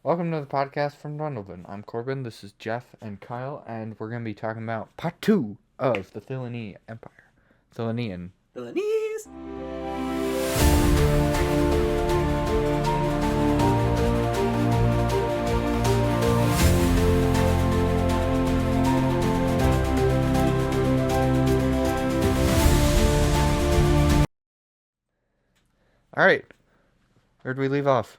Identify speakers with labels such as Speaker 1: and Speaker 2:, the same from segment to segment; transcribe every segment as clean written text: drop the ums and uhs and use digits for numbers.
Speaker 1: Welcome to the podcast from Duendelvin. I'm Corbin, this is Jeff and Kyle, and we're going to be talking about part 2 of the Thillinee Empire. Thillinean.
Speaker 2: Thillinees!
Speaker 1: Alright, where'd we leave off?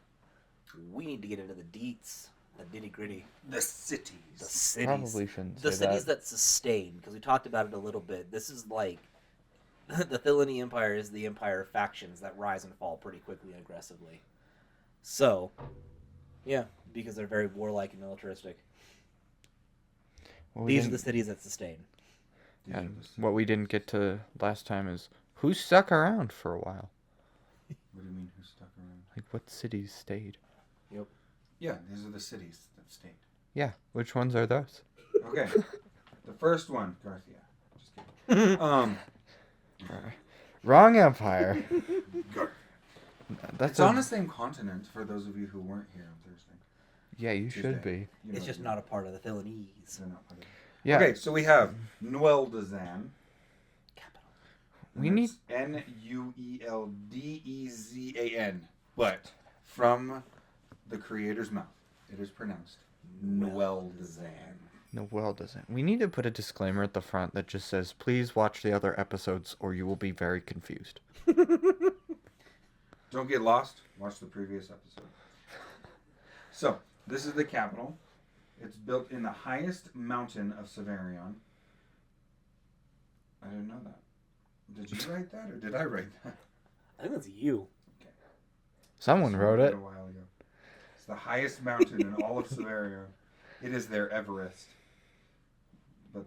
Speaker 2: We need to get into the deets, the nitty gritty.
Speaker 3: The cities.
Speaker 2: The cities.
Speaker 1: Probably shouldn't say
Speaker 2: The cities
Speaker 1: that.
Speaker 2: that sustain, because we talked about it a little bit. This is like, the Thillinee Empire is the empire of factions that rise and fall pretty quickly and aggressively. So, yeah, because they're very warlike and militaristic. These are the cities that sustain.
Speaker 1: And what we didn't get to last time is who stuck around for a while?
Speaker 3: What do you mean, who stuck around?
Speaker 1: Like, what cities stayed?
Speaker 2: Yep.
Speaker 3: Yeah, these are the cities that stayed.
Speaker 1: Yeah, which ones are those?
Speaker 3: Okay. The first one, Garthia. Just kidding.
Speaker 1: Wrong empire.
Speaker 3: It's on the same continent for those of you who weren't here on Thursday.
Speaker 1: Yeah, you should be.
Speaker 3: You
Speaker 2: It's
Speaker 3: know
Speaker 2: just
Speaker 3: you-
Speaker 2: not a part of the Thillinees.
Speaker 3: they're not part of it.
Speaker 1: Yeah.
Speaker 3: Okay, so we have Duendelvin.
Speaker 2: Capital.
Speaker 1: We need...
Speaker 3: Nueldezan. But from the creator's mouth, it is pronounced Duendelvin.
Speaker 1: No, well, doesn't. We need to put a disclaimer at the front that just says, please watch the other episodes or you will be very confused.
Speaker 3: Don't get lost. Watch the previous episode. So, this is the capital. It's built in the highest mountain of Savarion. I didn't know that. Did you write that or did I write that?
Speaker 2: I think that's you.
Speaker 1: Someone wrote it.
Speaker 3: A while ago. It's the highest mountain in all of Savarion. It is their Everest. But,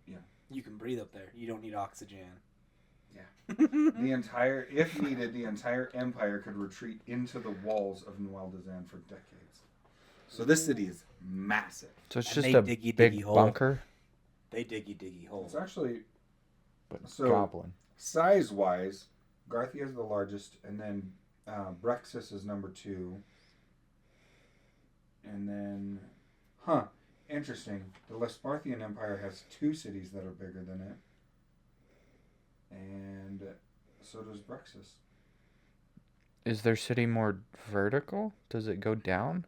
Speaker 3: yeah.
Speaker 2: You can breathe up there. You don't need oxygen.
Speaker 3: The entire, if needed, the entire empire could retreat into the walls of Duendelvin for decades. So this city is massive.
Speaker 1: So it's
Speaker 2: And
Speaker 1: just
Speaker 2: they
Speaker 1: a
Speaker 2: diggy
Speaker 1: big
Speaker 2: hole.
Speaker 1: bunker,
Speaker 2: They diggy holes.
Speaker 3: It's actually,
Speaker 1: but
Speaker 3: So-
Speaker 1: goblin.
Speaker 3: size-wise, Garthia is the largest, and then Brexis is number 2. And then, interesting. The Lesparthian Empire has 2 cities that are bigger than it. And so does Brexis.
Speaker 1: Is their city more vertical? Does it go down?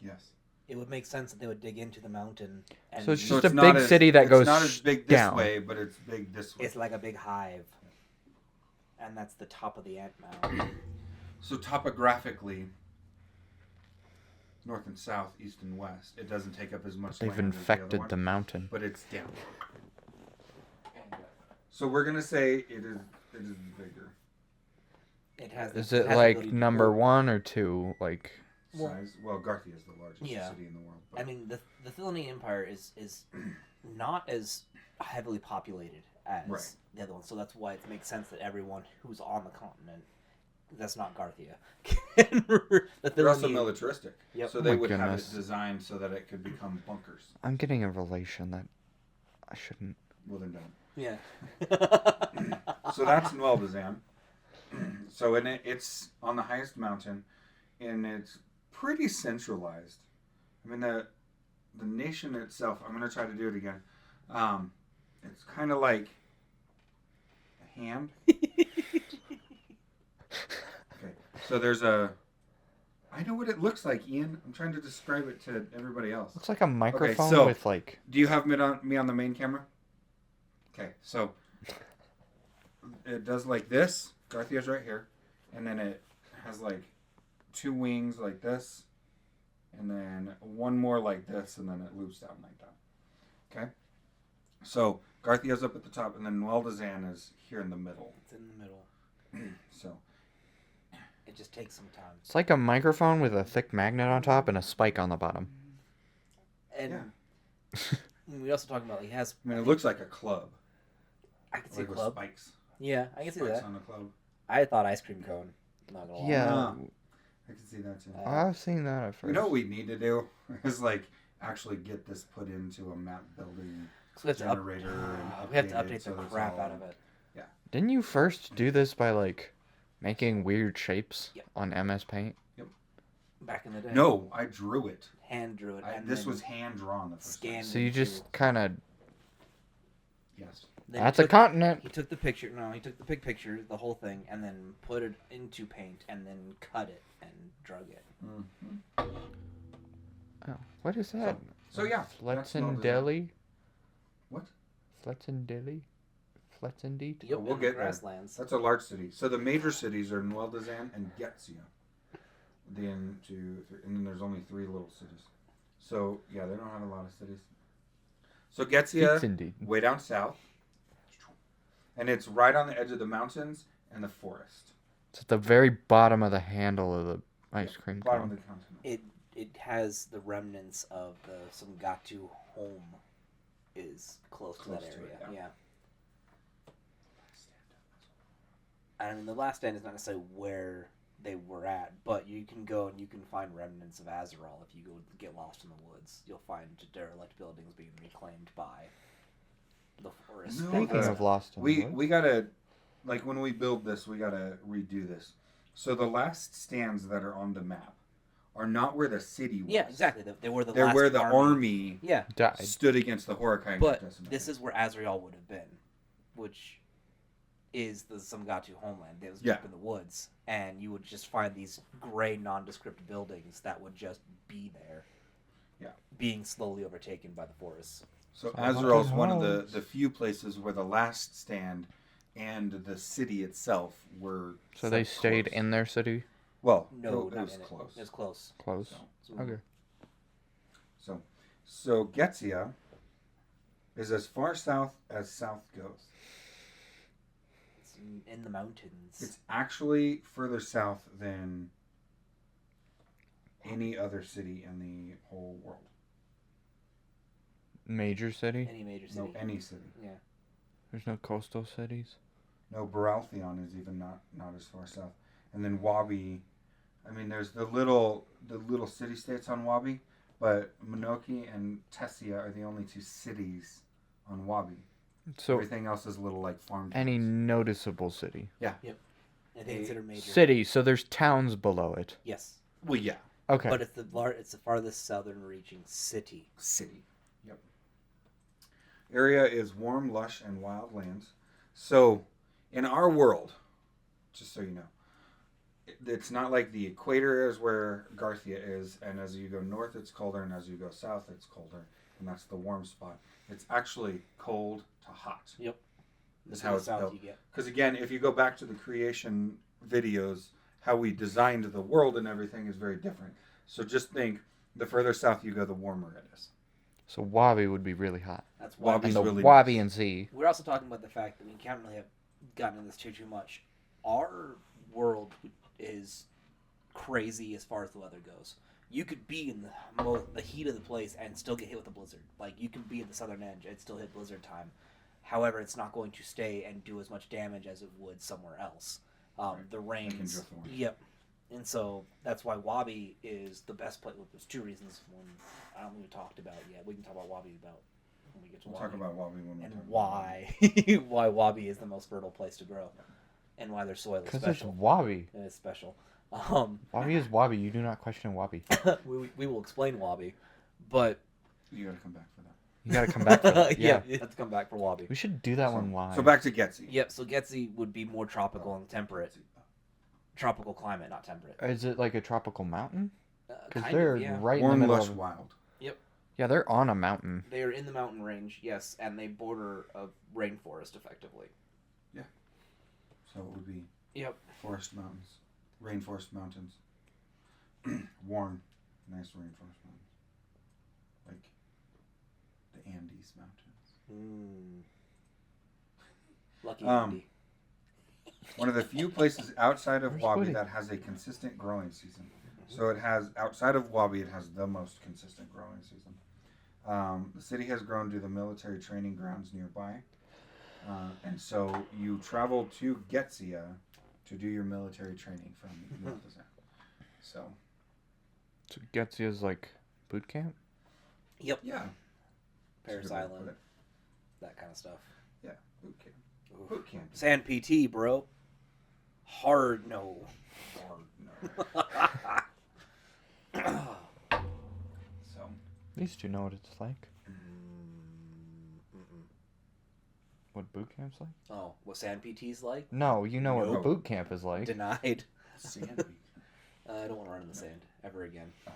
Speaker 3: Yes.
Speaker 2: It would make sense that they would dig into the mountain. And
Speaker 1: So it's
Speaker 3: So
Speaker 1: just a
Speaker 3: not
Speaker 1: big
Speaker 3: as-
Speaker 1: city that goes
Speaker 3: It's not as big this
Speaker 1: down.
Speaker 3: way, but it's big this way.
Speaker 2: it's like a big hive. And that's the top of the ant mound.
Speaker 3: So topographically, north and south, east and west, it doesn't take up as much
Speaker 1: They've
Speaker 3: land as
Speaker 1: infected
Speaker 3: the
Speaker 1: the
Speaker 3: other one,
Speaker 1: mountain.
Speaker 3: but it's down. So we're gonna say it is bigger.
Speaker 2: It has.
Speaker 1: Is
Speaker 2: it
Speaker 1: it
Speaker 2: has
Speaker 1: like
Speaker 2: ability to
Speaker 1: number
Speaker 2: grow.
Speaker 1: 1 or 2? Like,
Speaker 2: Well-
Speaker 3: Size. Well, Garthia is the largest
Speaker 2: Yeah.
Speaker 3: city in the world. But
Speaker 2: I mean, the Thillinean Empire is not as heavily populated as
Speaker 3: Right.
Speaker 2: the other one, so that's why it makes sense that everyone who's on the continent, that's not Garthia. The
Speaker 3: they're also
Speaker 2: Thillinean-
Speaker 3: militaristic.
Speaker 2: Yep.
Speaker 3: So
Speaker 1: Oh
Speaker 3: they
Speaker 1: my
Speaker 3: would
Speaker 1: goodness.
Speaker 3: have it designed so that it could become bunkers.
Speaker 1: I'm getting a relation that I shouldn't.
Speaker 3: Well, then don't.
Speaker 2: Yeah.
Speaker 3: So that's Duendelvin. So it's on the highest mountain, and it's pretty centralized. I mean, the nation itself, I'm going to try to do it again. It's kind of like a hand. Okay, so there's I know what it looks like, Ian. I'm trying to describe it to everybody else.
Speaker 1: Looks like a microphone
Speaker 3: so-
Speaker 1: with like.
Speaker 3: Do you have me on the main camera? Okay, so it does like this. Garthia's right here, and then it has like 2 wings like this, and then one more like this, and then it loops down like that. Okay, so Garthia's up at the top, and then Duendelvin is here in the middle.
Speaker 2: It's in the middle.
Speaker 3: So
Speaker 2: It just takes some time.
Speaker 1: It's like a microphone with a thick magnet on top and a spike on the bottom.
Speaker 2: And
Speaker 3: yeah,
Speaker 2: we also talking about he has.
Speaker 3: I mean it looks like a club,
Speaker 2: I can see a
Speaker 3: like with
Speaker 2: club.
Speaker 3: spikes.
Speaker 2: Yeah, I can see
Speaker 3: Spikes
Speaker 2: that.
Speaker 3: on a club.
Speaker 2: I thought ice cream cone. Not gonna lie.
Speaker 1: Yeah,
Speaker 3: Ah. I can see that too.
Speaker 1: I've seen that at first.
Speaker 3: You know what we need to do is like actually get this put into a map building
Speaker 2: So we have to up,
Speaker 3: generator and
Speaker 2: we have to
Speaker 3: update it
Speaker 2: update
Speaker 3: so
Speaker 2: the
Speaker 3: it's
Speaker 2: crap
Speaker 3: all-
Speaker 2: out of it.
Speaker 1: Didn't you first do this by like making weird shapes
Speaker 2: Yep.
Speaker 1: on MS Paint?
Speaker 2: Back in the day.
Speaker 3: No, I drew it.
Speaker 2: Hand drew it. And
Speaker 3: This
Speaker 2: then
Speaker 3: was hand drawn the first
Speaker 2: scanned
Speaker 3: time.
Speaker 1: So you just kind of...
Speaker 3: Yes.
Speaker 2: then
Speaker 1: That's
Speaker 2: he
Speaker 1: a
Speaker 2: took-
Speaker 1: continent.
Speaker 2: He took the picture. No, he took the big picture, the whole thing, and then put it into paint, and then cut it and drug it.
Speaker 3: Mm-hmm.
Speaker 1: Oh, what is that?
Speaker 3: So yeah. that's no design.
Speaker 1: Fletzendelli?
Speaker 3: What?
Speaker 1: Fletzendelli? Fletzendeet?
Speaker 2: Yep,
Speaker 3: we'll
Speaker 2: in
Speaker 3: get
Speaker 2: the
Speaker 3: there.
Speaker 2: grasslands.
Speaker 3: That's a large city. So the major cities are Duendelvin and Getsia. Then and then there's only 3 little cities. So yeah, they don't have a lot of cities. So Getsia,
Speaker 1: Fletzendeet.
Speaker 3: way down south, and it's right on the edge of the mountains and the forest.
Speaker 1: It's at the very bottom of the handle of the ice cream
Speaker 3: Bottom of
Speaker 1: cone.
Speaker 3: the continent.
Speaker 2: It has the remnants of the Sungatu home is close to that
Speaker 3: Close to
Speaker 2: area.
Speaker 3: it, yeah.
Speaker 2: I mean, the last stand is not necessarily where they were at, but you can go and you can find remnants of Azeroth if you go get lost in the woods. You'll find derelict buildings being reclaimed by the forest.
Speaker 3: No,
Speaker 1: Speaking of Lost in the Woods,
Speaker 3: We gotta, like when we build this, we gotta redo this. So the last stands that are on the map are not where the city was.
Speaker 2: Yeah, exactly. They were the
Speaker 3: They're
Speaker 2: last
Speaker 3: where the
Speaker 2: army.
Speaker 3: army
Speaker 2: Yeah,
Speaker 1: died.
Speaker 3: stood against the Horicai.
Speaker 2: but this is where Azrael would have been, which is the Sungatu homeland. It was
Speaker 3: Yeah.
Speaker 2: up in the woods, and you would just find these gray, nondescript buildings that would just be there.
Speaker 3: Yeah.
Speaker 2: Being slowly overtaken by the forests.
Speaker 3: So
Speaker 1: So what
Speaker 3: Azrael's
Speaker 1: the
Speaker 3: one of
Speaker 1: hell?
Speaker 3: the few places where the last stand and the city itself were.
Speaker 1: So they
Speaker 3: set
Speaker 1: stayed
Speaker 3: close.
Speaker 1: in their city?
Speaker 3: Well,
Speaker 2: No,
Speaker 3: it
Speaker 2: not
Speaker 3: was
Speaker 2: in
Speaker 3: close.
Speaker 2: It was close.
Speaker 1: Close.
Speaker 3: So,
Speaker 1: Okay.
Speaker 3: so Getsia is as far south as south goes.
Speaker 2: It's in the mountains.
Speaker 3: It's actually further south than any other city in the whole world.
Speaker 1: Major city?
Speaker 2: Any major city.
Speaker 3: No, any city.
Speaker 2: Yeah.
Speaker 1: There's no coastal cities?
Speaker 3: No, Baraltheon is even not as far south. And then Wabi, I mean, there's the little city states on Wabi, but Monoki and Tessia are the only 2 cities on Wabi.
Speaker 1: So
Speaker 3: Everything else is little like farm towns.
Speaker 1: any noticeable city?
Speaker 2: I think considered major.
Speaker 1: City, so there's towns below it.
Speaker 2: Yes.
Speaker 3: Well, yeah,
Speaker 1: Okay.
Speaker 2: But it's the farthest southern reaching city.
Speaker 3: city. Yep. Area is warm, lush, and wild lands. So, in our world, just so you know, it's not like the equator is where Garthia is, and as you go north, it's colder, and as you go south, it's colder, and that's the warm spot. It's actually cold to hot.
Speaker 2: Yep.
Speaker 3: That's
Speaker 2: The
Speaker 3: how it's
Speaker 2: south
Speaker 3: built.
Speaker 2: you get.
Speaker 3: Because again, if you go back to the creation videos, how we designed the world and everything is very different. So just think, the further south you go, the warmer it is.
Speaker 1: So Wabi would be really hot.
Speaker 2: That's why.
Speaker 3: Wabi's
Speaker 1: And the
Speaker 3: really
Speaker 1: Wabi
Speaker 3: nice.
Speaker 1: and Sea.
Speaker 2: We're also talking about the fact that we can't really have gotten into this too much. Our world is crazy as far as the weather goes. You could be in the heat of the place and still get hit with a blizzard. Like, you can be at the southern edge and still hit blizzard time. However, it's not going to stay and do as much damage as it would somewhere else.
Speaker 3: Right.
Speaker 2: The
Speaker 3: Like in
Speaker 2: rains.
Speaker 3: Driftwood.
Speaker 2: Yep. And so that's why Wabi is the best place. Well, there's 2 reasons. One, I don't think we talked about it yet. We can talk about Wabi when we get to
Speaker 3: We'll
Speaker 2: Wabi.
Speaker 3: talk about Wabi when we
Speaker 2: And
Speaker 3: talk about
Speaker 2: why why Wabi is the most fertile place to grow, and why their soil is
Speaker 1: Because it's
Speaker 2: special.
Speaker 1: Wabi.
Speaker 2: It is special.
Speaker 1: Wabi is Wabi. You do not question Wabi.
Speaker 2: we will explain Wabi, but
Speaker 3: You gotta come back for that.
Speaker 1: You gotta come back for that. Yeah.
Speaker 2: you have to come back for Wabi.
Speaker 1: We should do that one live.
Speaker 3: So back to Getsi.
Speaker 2: Yep. So Getsi would be more tropical and temperate. Tropical climate, not temperate.
Speaker 1: Is it like a tropical mountain? Because
Speaker 2: Kind
Speaker 1: they're
Speaker 2: of, yeah.
Speaker 1: right in
Speaker 3: Warm,
Speaker 1: the middle
Speaker 3: lush,
Speaker 1: of...
Speaker 3: wild.
Speaker 1: Yeah, they're on a mountain.
Speaker 2: They are in the mountain range, yes, and they border a rainforest effectively.
Speaker 3: So it would be
Speaker 2: Yep.
Speaker 3: forest mountains, rainforest mountains, warm, nice rainforest mountains, like the Andes Mountains.
Speaker 2: Lucky
Speaker 3: Um,
Speaker 2: Andy.
Speaker 3: One of the few places outside of
Speaker 1: Where's
Speaker 3: Wabi
Speaker 1: Woody?
Speaker 3: that has a consistent growing season. So it has, outside of Wabi, it has the most consistent growing season. The city has grown to the military training grounds nearby. And so you travel to Getsia to do your military training from Miltazan. So,
Speaker 1: So Getzia's like boot camp?
Speaker 2: Yep.
Speaker 3: yeah.
Speaker 2: Paris
Speaker 3: That's a good way to
Speaker 2: Island,
Speaker 3: put it.
Speaker 2: that kind of stuff.
Speaker 3: Yeah, boot camp.
Speaker 2: Oof.
Speaker 3: Boot camp.
Speaker 2: Sand PT, bro. Hard no.
Speaker 3: Hard, no.
Speaker 1: These two know what it's like.
Speaker 2: Mm-mm.
Speaker 1: What boot camp's like?
Speaker 2: Oh, what sand PT's like?
Speaker 1: No, you know what
Speaker 3: Nope.
Speaker 1: boot camp is like.
Speaker 2: Denied.
Speaker 3: Sand.
Speaker 2: I don't want to run in the sand ever again.
Speaker 3: Oh,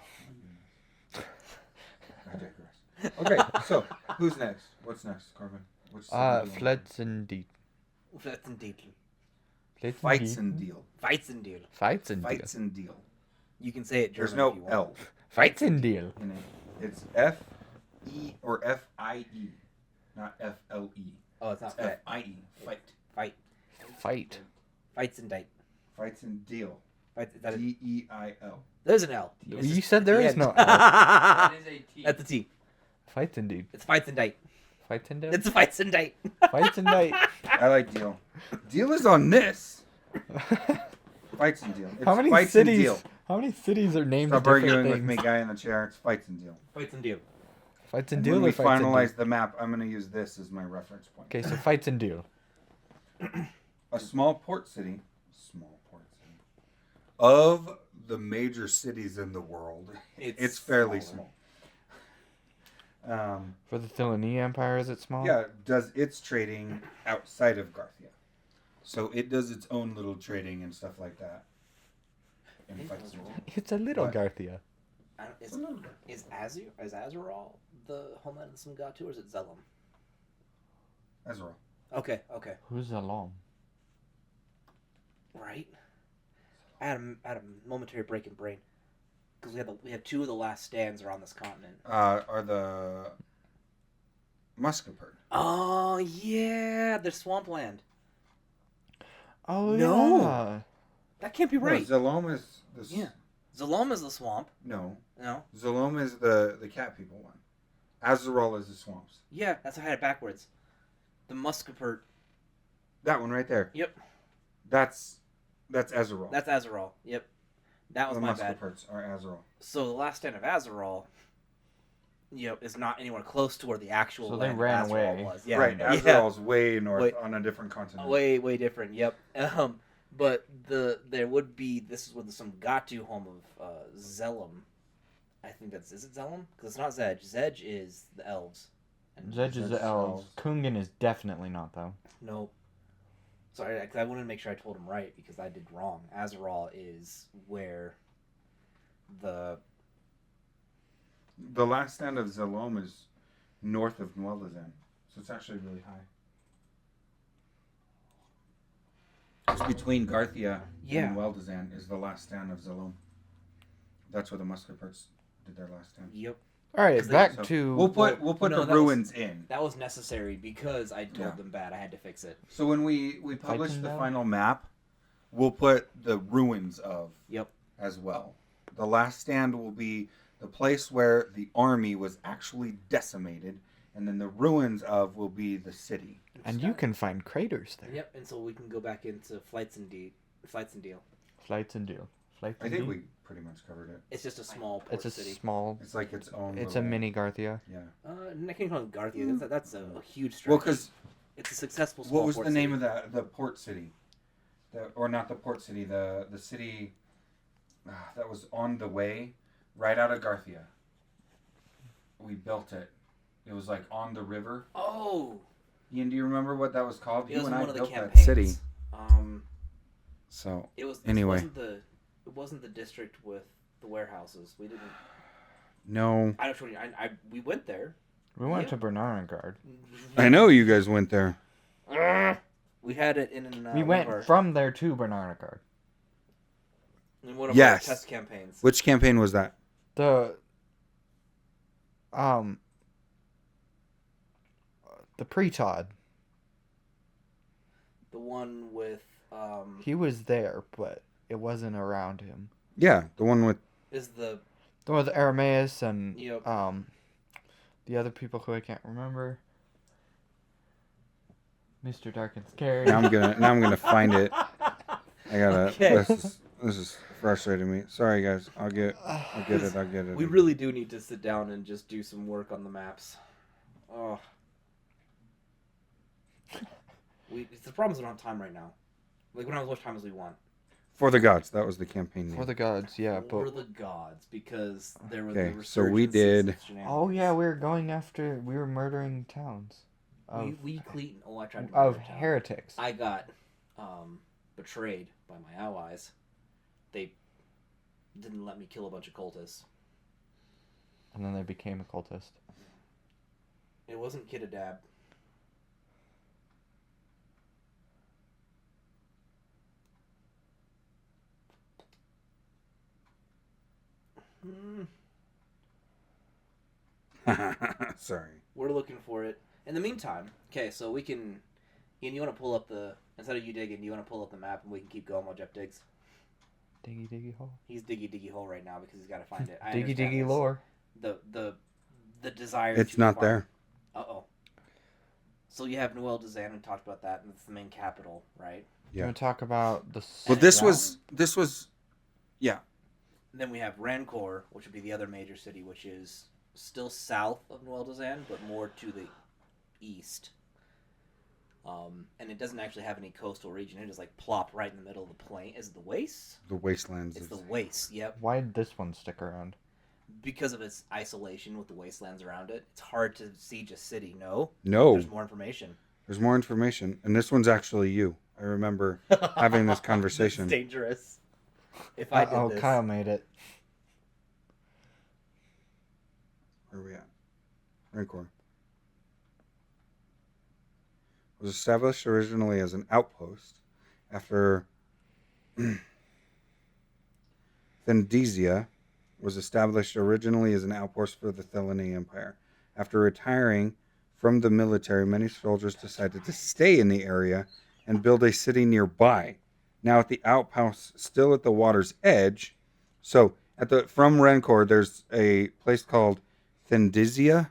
Speaker 3: my goodness. I digress. Okay, so who's next? What's next, Corbin? What's
Speaker 1: Flets and deep.
Speaker 2: Fights and deal.
Speaker 3: Fights and deal.
Speaker 2: Fights and deal.
Speaker 1: Fights and deal.
Speaker 3: Fights and deal.
Speaker 2: You can say it German
Speaker 3: There's no
Speaker 2: if you want.
Speaker 3: L
Speaker 1: Fights and deal.
Speaker 3: in it. It's F-E or F-I-E, not F-L-E.
Speaker 2: Oh, it's not
Speaker 3: It's
Speaker 2: fit.
Speaker 3: F-I-E. Fight.
Speaker 2: Fight.
Speaker 1: Fight.
Speaker 2: Fights and date.
Speaker 3: Fights and deal.
Speaker 2: Fight, that is,
Speaker 3: D-E-I-L.
Speaker 2: there's an L.
Speaker 3: You
Speaker 2: It's
Speaker 1: You
Speaker 2: just
Speaker 1: said there
Speaker 2: at the
Speaker 1: is
Speaker 2: end.
Speaker 1: no L.
Speaker 4: That is a T.
Speaker 2: That's the T.
Speaker 1: Fights and deal.
Speaker 2: It's fights and date.
Speaker 1: Fights and deal.
Speaker 2: It's fights and date.
Speaker 1: Fights and date.
Speaker 3: I like deal. Deal is on this. Fights and deal. It's
Speaker 1: How many
Speaker 3: fights
Speaker 1: cities?
Speaker 3: and deal.
Speaker 1: How many cities are named
Speaker 3: Stop
Speaker 1: different
Speaker 3: arguing
Speaker 1: things?
Speaker 3: with me, guy in the chair. It's fights and deal.
Speaker 2: Fights and deal.
Speaker 1: Fights and
Speaker 3: And
Speaker 1: deal.
Speaker 3: when
Speaker 1: Or
Speaker 3: we
Speaker 1: fights and deal?
Speaker 3: finalize the map, I'm going to use this as my reference point.
Speaker 1: Okay, so fights and deal.
Speaker 3: A small port city. Of the major cities in the world, it's fairly
Speaker 2: smaller.
Speaker 3: small.
Speaker 1: For the Thillinee Empire, is it small?
Speaker 3: Yeah, does its trading outside of Garthia. So it does its own little trading and stuff like that. And
Speaker 2: It
Speaker 3: fights
Speaker 2: does
Speaker 3: and
Speaker 2: roll.
Speaker 3: deals.
Speaker 1: It's a little
Speaker 3: What?
Speaker 1: Garthia.
Speaker 2: I don't- Is Azeroth the homeland of Smugatu, or is it Zelum?
Speaker 3: Ezreal.
Speaker 2: Okay.
Speaker 1: Who's Alam?
Speaker 2: Right. I had a momentary break in brain because we have two of the last stands are on this continent.
Speaker 3: Are the Muscapert.
Speaker 2: Oh yeah, they're swampland.
Speaker 1: Oh
Speaker 2: No.
Speaker 1: yeah.
Speaker 2: That can't be right.
Speaker 3: No, Zalom is the...
Speaker 2: Yeah. Zalom is the swamp.
Speaker 3: No.
Speaker 2: No.
Speaker 3: Zalom is the cat people one. Azeral is the swamps.
Speaker 2: Yeah, that's how I had it backwards. The Muscapert.
Speaker 3: That one right there.
Speaker 2: Yep.
Speaker 3: That's Azeral.
Speaker 2: That's Azeroth. Yep. That was
Speaker 3: the
Speaker 2: my bad.
Speaker 3: Muscaperts are Azeral.
Speaker 2: So the last stand of Azeroth, is not anywhere close to where the actual
Speaker 1: So they
Speaker 2: land
Speaker 1: ran
Speaker 2: of Azeroth
Speaker 1: away.
Speaker 2: was. Yeah.
Speaker 3: Right,
Speaker 2: Yeah.
Speaker 3: Azeral's way north
Speaker 2: Wait.
Speaker 3: on a different continent.
Speaker 2: Way different. Yep. But there would be, this is with some Gatu home of Zelum. I think is it Zelum? Because it's not Zedge. Zedge is the elves. And
Speaker 1: Zedge is the elves. Kungan is definitely not though.
Speaker 2: Nope. Sorry, I wanted to make sure I told him right because I did wrong. Azeral is where the
Speaker 3: last stand of Zalom is north of Nueldazan, so it's actually really high. It's between Garthia
Speaker 2: Yeah.
Speaker 3: and Nueldazan is the last stand of Zalom. That's where the Muscaperts did their last stand.
Speaker 2: Yep.
Speaker 1: All right,
Speaker 2: So-
Speaker 1: back
Speaker 3: So
Speaker 1: to
Speaker 3: we'll put
Speaker 2: no,
Speaker 3: the
Speaker 2: that was-
Speaker 3: ruins in.
Speaker 2: That was necessary because I told
Speaker 3: Yeah.
Speaker 2: them bad. I had to fix it.
Speaker 3: So when we publish
Speaker 1: Fighting
Speaker 3: the
Speaker 1: down?
Speaker 3: final map, we'll put the ruins of
Speaker 2: Yep.
Speaker 3: as well. The last stand will be the place where the army was actually decimated, and then the ruins of will be the city.
Speaker 1: and you can find craters there.
Speaker 2: Yep. And so we can go back into flights and deal.
Speaker 1: Flights and deal. Flights
Speaker 3: I
Speaker 1: and
Speaker 3: think
Speaker 1: deal.
Speaker 3: we pretty much covered it.
Speaker 2: It's just a small port
Speaker 1: It's a
Speaker 2: city.
Speaker 1: small.
Speaker 3: It's like its own.
Speaker 1: It's a
Speaker 3: little-
Speaker 1: mini Garthia.
Speaker 3: Yeah.
Speaker 2: I can't call it Garthia. That's a huge stretch.
Speaker 3: Well, because
Speaker 2: it's a successful small
Speaker 3: what was
Speaker 2: port
Speaker 3: the name
Speaker 2: city.
Speaker 3: of the port city? Or not the port city, the city that was on the way right out of Garthia. We built it. It was like on the river.
Speaker 2: Oh,
Speaker 3: Ian, do you remember what that was called?
Speaker 2: it
Speaker 3: You
Speaker 2: was
Speaker 3: and I
Speaker 2: one of the
Speaker 3: built that
Speaker 2: campaigns.
Speaker 3: city. So
Speaker 2: It was.
Speaker 3: Anyway.
Speaker 2: It wasn't the district with the warehouses. We didn't.
Speaker 3: no,
Speaker 2: I don't. We went there.
Speaker 1: We went
Speaker 2: Yeah.
Speaker 1: to Bernardengard.
Speaker 3: I know you guys went there.
Speaker 2: We had it in.
Speaker 1: We went from there to Bernardengard.
Speaker 2: in one of
Speaker 3: Yes.
Speaker 2: our test campaigns.
Speaker 3: Which campaign was that?
Speaker 1: The pre-Todd.
Speaker 2: The one with
Speaker 1: He was there, but it wasn't around him.
Speaker 3: Yeah, the one with.
Speaker 2: is the
Speaker 1: The one with Arameus and
Speaker 2: Yep.
Speaker 1: the other people who I can't remember. Mr. Dark and Scary.
Speaker 3: Now I'm gonna find it. I gotta.
Speaker 2: Okay.
Speaker 3: This is frustrating me. Sorry guys. I'll get it.
Speaker 2: We really do need to sit down and just do some work on the maps. Oh. The problem is we don't have time right now. Like, we don't have as much time as we want.
Speaker 3: For the Gods. That was the campaign name.
Speaker 1: For the Gods, yeah.
Speaker 2: For
Speaker 1: But
Speaker 2: the gods, because there were
Speaker 3: Okay,
Speaker 2: the
Speaker 3: so we did-
Speaker 1: oh yeah, we were murdering towns
Speaker 2: we clean. Oh, I tried to
Speaker 1: of
Speaker 2: murder a town.
Speaker 1: heretics.
Speaker 2: I got betrayed by my allies. They didn't let me kill a bunch of cultists.
Speaker 1: And then they became a cultist.
Speaker 2: It wasn't Kidadab.
Speaker 3: Sorry.
Speaker 2: We're looking for it. In the meantime, okay, so we can. Ian, you want to pull up the instead of you digging, you want to pull up the map and we can keep going while Jeff digs.
Speaker 1: Diggy diggy hole.
Speaker 2: He's diggy hole right now because he's got to find it. I
Speaker 1: Diggy
Speaker 2: understand
Speaker 1: diggy
Speaker 2: this.
Speaker 1: lore.
Speaker 2: The desire.
Speaker 3: It's
Speaker 2: to
Speaker 3: not
Speaker 2: acquire-
Speaker 3: there.
Speaker 2: Uh-oh. So you have Noel Dazan, we talked about that, and it's the main capital, right?
Speaker 1: You want to talk about the?
Speaker 3: Well, this was. Yeah.
Speaker 2: And then we have Rancor, which would be the other major city, which is still south of Noel Dazan, but more to the east. And it doesn't actually have any coastal region. It is like plop right in the middle of the plain. Is it the waste?
Speaker 3: The Wastelands.
Speaker 2: It's the waste, yep.
Speaker 1: Why did this one stick around?
Speaker 2: Because of its isolation with the wastelands around it. It's hard to siege a city, no?
Speaker 3: No.
Speaker 2: There's more information.
Speaker 3: There's more information. And this one's actually you. I remember having this conversation.
Speaker 2: It's dangerous. If I did this.
Speaker 1: Kyle made it.
Speaker 3: Where are we at? Rancor. Was established originally as an outpost after Thindizia was established originally as an outpost for the Thillinee Empire. After retiring from the military, many soldiers decided to stay in the area and build a city nearby. Now at the outpost, still at the water's edge, so from Rancor, there's a place called Thindizia,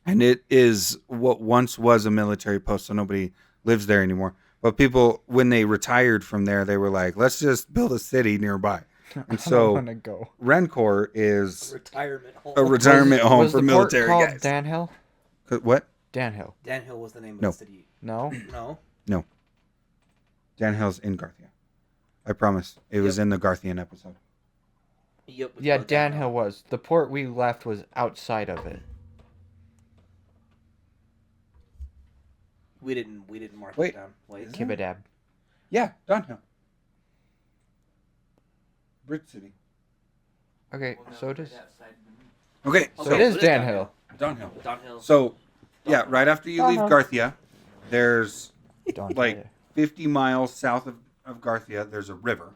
Speaker 3: and it is what once was a military post, so nobody lives there anymore. But people, when they retired from there, they were like, let's just build a city nearby. And so
Speaker 1: want to go.
Speaker 3: Rancor is
Speaker 2: Retirement home.
Speaker 3: a retirement home
Speaker 1: was
Speaker 3: for
Speaker 1: the port
Speaker 3: military
Speaker 1: called
Speaker 3: guys.
Speaker 1: Danhill?
Speaker 3: What?
Speaker 1: Danhill.
Speaker 2: Danhill was the name
Speaker 3: No.
Speaker 2: of the city.
Speaker 1: No.
Speaker 2: No?
Speaker 3: Danhill's in Garthia. I promise. It was in the Garthian episode.
Speaker 2: Yep. it's
Speaker 1: Yeah,
Speaker 2: called
Speaker 1: Danhill was. The port we left was outside of it.
Speaker 2: We didn't mark
Speaker 3: Wait.
Speaker 2: it down. Wait.
Speaker 1: Kibadab.
Speaker 3: Yeah, Danhill. Bridge City.
Speaker 1: Okay, so it is.
Speaker 3: Okay,
Speaker 1: So it is Danhill.
Speaker 3: Danhill.
Speaker 2: Danhill.
Speaker 3: So, yeah, right after you leave
Speaker 1: Danhill.
Speaker 3: Garthia, there's
Speaker 1: Don't
Speaker 3: like
Speaker 1: tell you.
Speaker 3: 50 miles south of Garthia, there's a river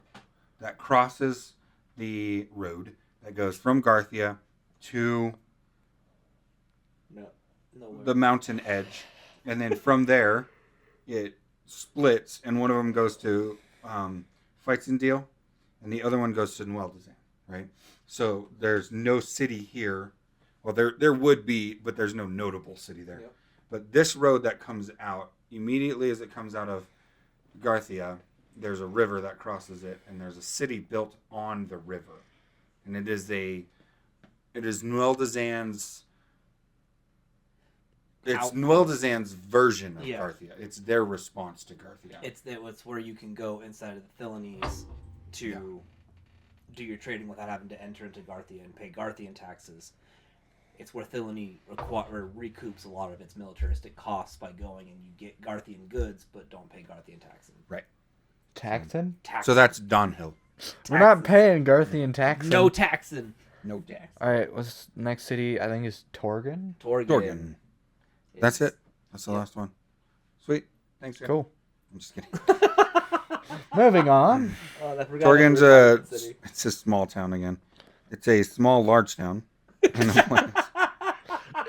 Speaker 3: that crosses the road that goes from Garthia to
Speaker 2: No.
Speaker 3: the mountain edge. And then from there, it splits, and one of them goes to Feitzendeal, and the other one goes to Nueldezan, right? So there's no city here. Well, there would be, but there's no notable city there.
Speaker 2: Yep.
Speaker 3: But this road that comes out, immediately as it comes out of Garthia, there's a river that crosses it, and there's a city built on the river. And it is Nueldezan's... It's Nueldezan's version of Garthia. It's their response to Garthia.
Speaker 2: It's where you can go inside of the Thillinees to do your trading without having to enter into Garthia and pay Garthian taxes. It's where Thillinee recoups a lot of its militaristic costs by going and you get Garthian goods, but don't pay Garthian taxes.
Speaker 3: Right.
Speaker 1: Taxon?
Speaker 3: So that's Donhill.
Speaker 1: We're not paying Garthian taxon.
Speaker 2: No taxing.
Speaker 3: No tax.
Speaker 1: Alright, what's the next city? I think is Torgen.
Speaker 3: Torgen. That's it. That's the last one. Sweet. Thanks, guys.
Speaker 1: Cool.
Speaker 3: I'm just kidding.
Speaker 1: Moving on.
Speaker 3: Torgen's it's a small town again. It's a small, large town.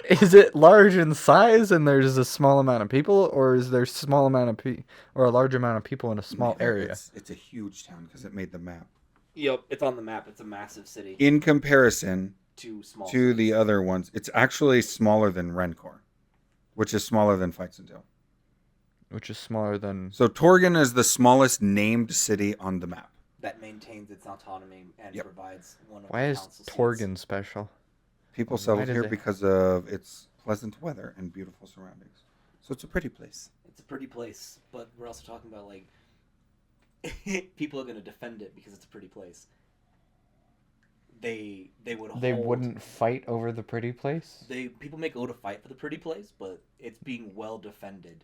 Speaker 1: Is it large in size and there's a small amount of people, or is there small amount of or a large amount of people in a small area?
Speaker 3: It's a huge town because it made the map.
Speaker 2: Yep, it's on the map. It's a massive city.
Speaker 3: In comparison
Speaker 2: to
Speaker 3: the other ones, it's actually smaller than Rancor, which is smaller than Feitzendeal.
Speaker 1: Which is smaller than...
Speaker 3: So Torgen is the smallest named city on the map.
Speaker 2: That maintains its autonomy and provides one of
Speaker 1: Why
Speaker 2: the
Speaker 1: is
Speaker 2: council
Speaker 1: Torgen special?
Speaker 3: People settled here because of its pleasant weather and beautiful surroundings. So it's a pretty place.
Speaker 2: It's a pretty place, but we're also talking about like people are going to defend it because it's a pretty place. They
Speaker 1: wouldn't fight over the pretty place?
Speaker 2: People may go to fight for the pretty place, but it's being well defended.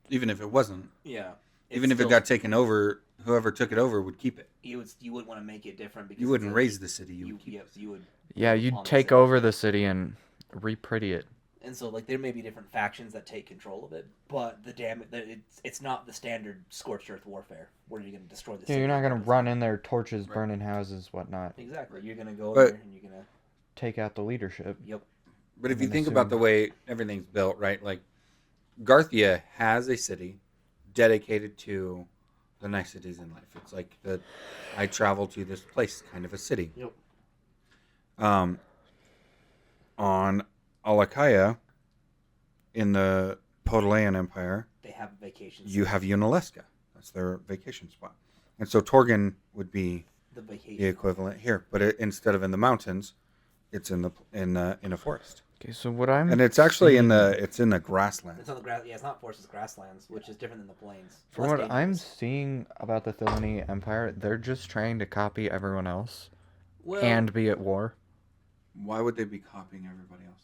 Speaker 3: Even if it wasn't.
Speaker 2: Yeah.
Speaker 3: Even if it got taken over, whoever took it over would keep it.
Speaker 2: You wouldn't want to make it different because
Speaker 3: you wouldn't raise the city. You
Speaker 2: would.
Speaker 1: Yeah, you'd take over the city and re-pretty it.
Speaker 2: And so, like, there may be different factions that take control of it, but it's not the standard scorched earth warfare where you're going to destroy the city.
Speaker 1: Yeah, you're not going to run in there, torches, burning houses, whatnot.
Speaker 2: Exactly. You're going to go there and you're going to
Speaker 1: take out the leadership.
Speaker 2: Yep.
Speaker 3: But if you think about the way everything's built, right? Like, Garthia has a city dedicated to the niceties in life. It's like I travel to this place, kind of a city.
Speaker 2: Yep.
Speaker 3: On Alakaya, in the Podalayan Empire,
Speaker 2: they have vacations.
Speaker 3: You have Unalesca. That's their vacation spot. And so Torgan would be the equivalent here, but instead of in the mountains, it's in a forest.
Speaker 1: Okay, so and
Speaker 3: it's actually in the grasslands.
Speaker 2: It's on the grass. Yeah, it's not forests, it's grasslands, which is different than the plains.
Speaker 1: From what I'm seeing about the Thillinee Empire, they're just trying to copy everyone else and be at war.
Speaker 3: Why would they be copying everybody else?